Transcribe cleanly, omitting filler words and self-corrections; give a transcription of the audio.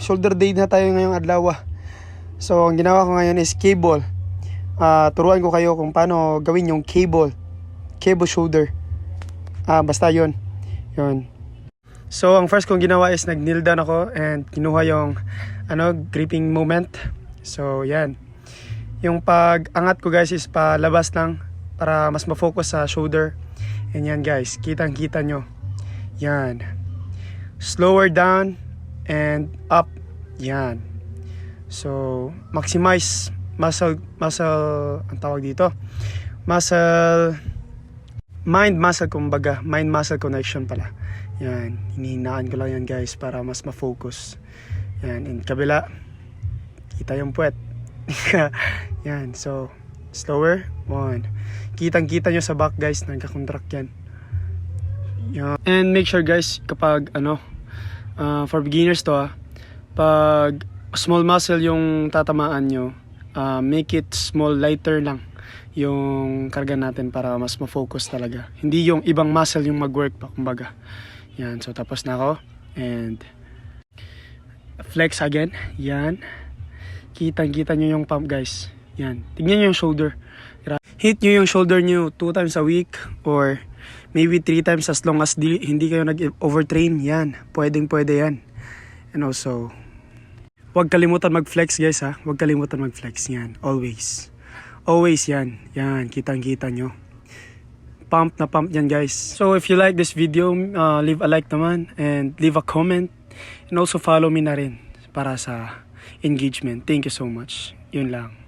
shoulder day na tayo ngayong adlaw. So ang ginawa ko ngayon is cable. Turuan ko kayo kung paano gawin yung cable shoulder. Basta yun. So ang first kong ginawa is nag-kneel down ako and kinuha yung gripping moment. So yan. Yung pag-angat ko guys is palabas lang para mas ma-focus sa shoulder. And yan guys, kitang-kita nyo. Yan. Slower down and up. Yan. So maximize muscle ang tawag dito. Mind muscle connection pala. Yan, hinihinaan ko lang yan guys para mas ma-focus. Yan, in kabila kita yung puwet. Yan, so slower. 1. Kitang-kita nyo sa back guys, nagka-contract yan. Yan. And make sure guys, kapag for beginners to pag small muscle yung tatamaan nyo, make it small, lighter lang yung karga natin para mas ma-focus talaga. Hindi yung ibang muscle yung mag-work pa, kumbaga. Yan, so tapos na ako. And flex again. Yan. Kitang-kita nyo yung pump guys. Yan. Tignan nyo yung shoulder. Hit nyo yung shoulder nyo 2 times a week or maybe 3 times as long as hindi kayo nag-overtrain. Yan. Pwede yan. And also, huwag kalimutan mag-flex guys ha. Huwag kalimutan mag-flex yan. Always yan. Yan, kitang-kita nyo. Pump na pump yan guys. So if you like this video, leave a like naman and leave a comment. And also follow me na rin para sa engagement. Thank you so much. Yun lang.